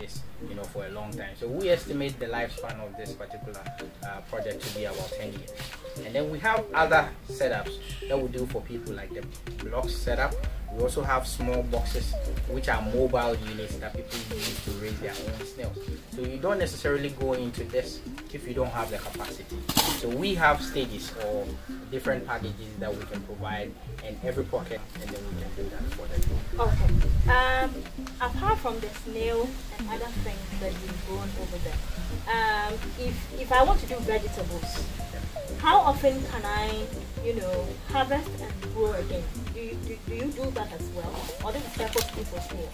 this, for a long time. So we estimate the lifespan of this particular project to be about 10 years. And then we have other setups that we do for people, like the blocks setup. We also have small boxes which are mobile units that people use to raise their own snails. So you don't necessarily go into this if you don't have the capacity. So we have stages or different packages that we can provide in every pocket, and then we can do that for them. Okay. Apart from the snail and other things that you've grown over there, if I want to do vegetables, how often can I, harvest and grow again? Do you do that as well, or this is separately for snail?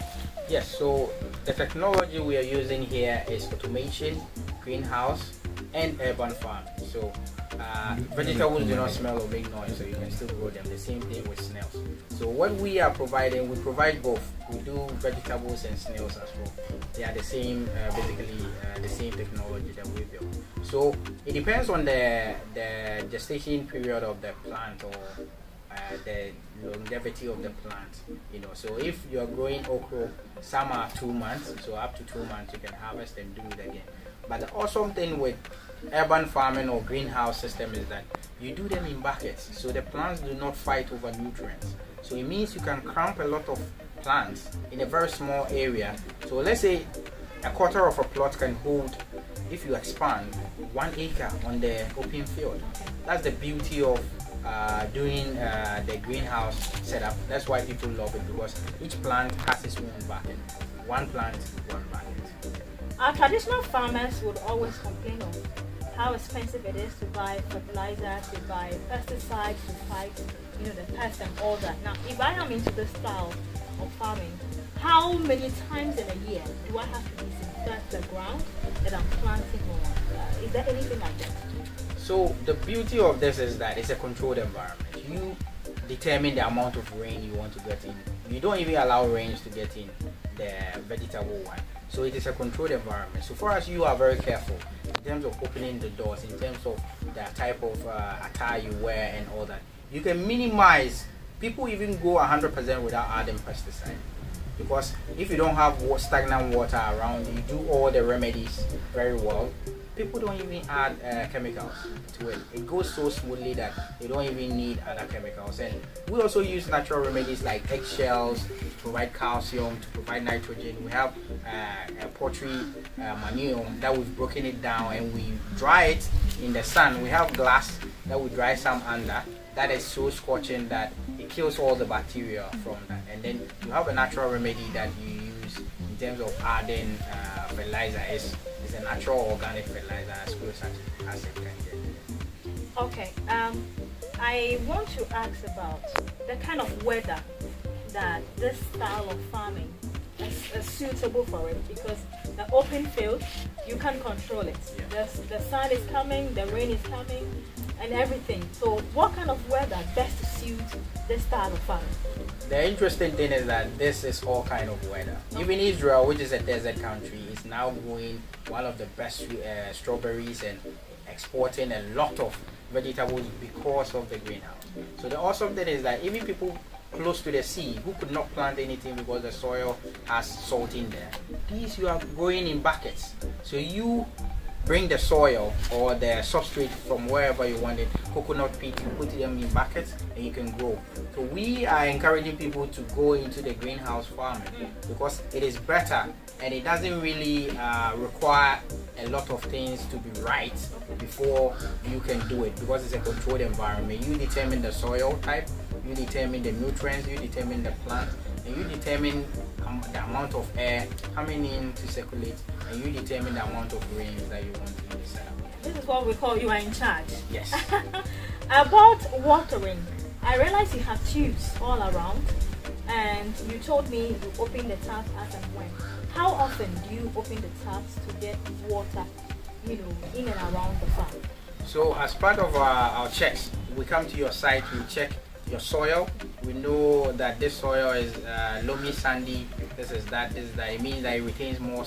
Yes. So the technology we are using here is automation, greenhouse, and urban farm. So vegetables do not smell or make noise, so you can still grow them. The same thing with snails. So what we are providing, we provide both. We do vegetables and snails as well. They are the same, basically the same technology that we built. So it depends on the gestation period of the plant, or the longevity of the plant. So if you are growing okra, some are 2 months, so up to 2 months you can harvest and do it again. But the awesome thing with urban farming or greenhouse system is that you do them in buckets, so the plants do not fight over nutrients. So it means you can cramp a lot of plants in a very small area. So let's say a quarter of a plot can hold, if you expand, 1 acre on the open field. That's the beauty of doing the greenhouse setup. That's why people love it, because each plant has its own bucket. One plant, one bucket. Our traditional farmers would always complain of how expensive it is to buy fertilizer, to buy pesticides, to fight, the pests and all that. Now, if I am into this style of farming, how many times in a year do I have to disinfect the ground that I'm planting on? Is there anything like that? So the beauty of this is that it's a controlled environment. You determine the amount of rain you want to get in. You don't even allow rains to get in the vegetable one. So it is a controlled environment. So for us, you are very careful in terms of opening the doors, in terms of the type of attire you wear and all that. You can minimize. People even go 100% without adding pesticide, because if you don't have stagnant water around, you do all the remedies very well. People don't even add chemicals to it. It goes so smoothly that they don't even need other chemicals. And we also use natural remedies like eggshells to provide calcium, to provide nitrogen. We have a poultry manure that we've broken it down and we dry it in the sun. We have glass that we dry some under. That is so scorching that it kills all the bacteria from that. And then you have a natural remedy that you use in terms of adding fertilizer. It's a natural organic fertilizer, as close as it can get. Okay, I want to ask about the kind of weather that this style of farming is suitable for it, because the open field, you can't control it. Yeah. The sun is coming, the rain is coming, and everything. So what kind of weather best suit this style of farming? The interesting thing is that this is all kind of weather. Even Israel, which is a desert country, is now growing one of the best strawberries and exporting a lot of vegetables because of the greenhouse. So the awesome thing is that even people close to the sea who could not plant anything because the soil has salt in there, these you are growing in buckets. So you bring the soil or the substrate from wherever you want it, coconut peat, you put them in buckets and you can grow. So we are encouraging people to go into the greenhouse farming because it is better and it doesn't really require a lot of things to be right before you can do it, because it's a controlled environment. You determine the soil type, you determine the nutrients, you determine the plant, and you determine the amount of air coming in to circulate, and you determine the amount of rains that you want in the setup. This is what we call you are in charge. Yes. About watering, I realize you have tubes all around, and you told me you open the tap as and when. How often do you open the taps to get water, in and around the farm? So as part of our checks, we come to your site, we check your soil. We know that this soil is loamy, sandy. This is that. It means that it retains more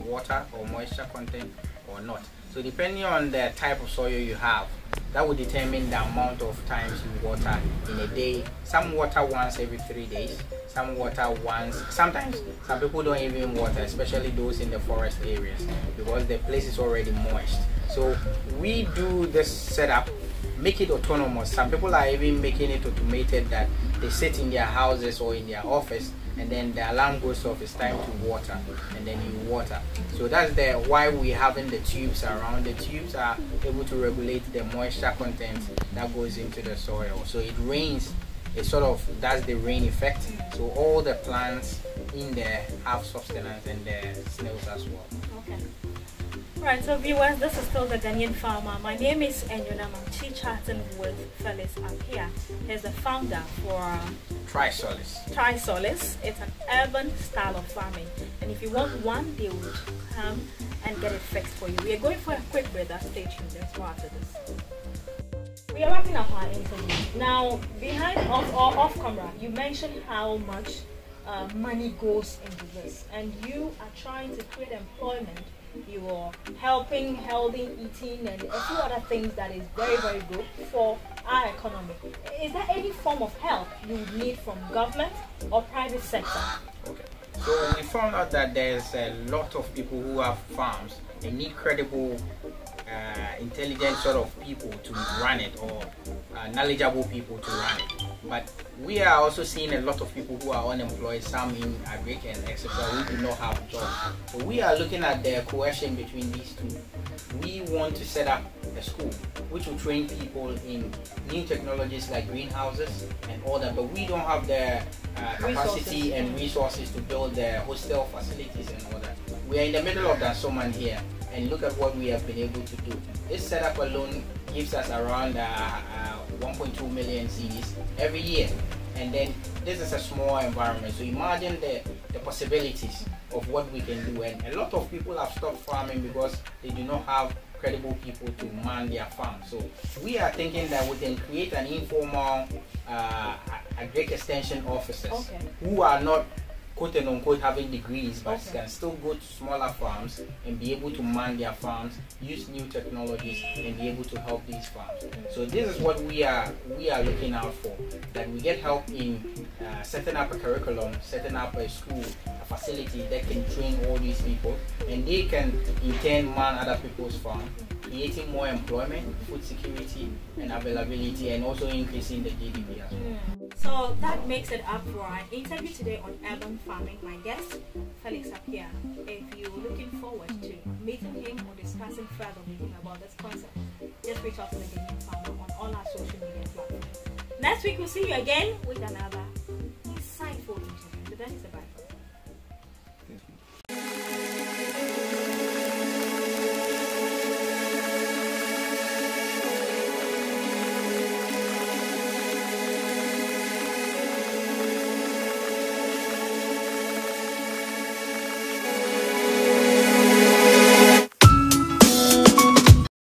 water or moisture content or not. So depending on the type of soil you have, That will determine the amount of times you water in a day. Some water once every 3 days, some water once. Sometimes some people don't even water, especially those in the forest areas, because the place is already moist. So we do this setup, make it autonomous. Some people are even making it automated, that they sit in their houses or in their office, and then the alarm goes off, it's time to water, and then you water. So that's why we're having the tubes around. The tubes are able to regulate the moisture content that goes into the soil. So it rains, it sort of does the rain effect. So all the plants in there have sustenance, and the snails as well. Okay. Right, so viewers, this is still the Ghanaian farmer. My name is Enyonam. I'm chatting with Felix up here. He's the founder for Trisolace. Trisolace. It's an urban style of farming, and if you want one, they would come and get it fixed for you. We are going for a quick break. Stay tuned. Let's go after this. We are wrapping up our interview now. Behind off camera, you mentioned how much money goes into this, and you are trying to create employment. You are helping healthy eating and a few other things that is very, very good for our economy. Is there any form of help you would need from government or private sector? Okay. So we found out that there's a lot of people who have farms. They need credible, intelligent sort of people to run it, or knowledgeable people to run it. But we are also seeing a lot of people who are unemployed, some in agri and etc., who do not have jobs. So we are looking at the cohesion between these two. We want to set up a school which will train people in new technologies like greenhouses and all that, but we don't have the capacity and resources to build the hostel facilities and all that. We are in the middle of that Soman here, and look at what we have been able to do. This setup alone gives us around 1.2 million CDs every year, and then this is a small environment. So imagine the possibilities of what we can do. And a lot of people have stopped farming because they do not have credible people to man their farm. So we are thinking that we can create an informal agri extension officers who are not quote and unquote having degrees, but can still go to smaller farms and be able to man their farms, use new technologies, and be able to help these farms. So this is what we are looking out for, that we get help in setting up a curriculum, setting up a school, a facility that can train all these people, and they can in turn man other people's farms, creating more employment, food security and availability, and also increasing the GDP as well. So that makes it up for our interview today on urban farming. My guest, Felix Apia. If you're looking forward to meeting him or discussing further with him about this concept, just reach out to the Ghanaian farmer on all our social media platforms. Next week we'll see you again with another insightful interview. So that is about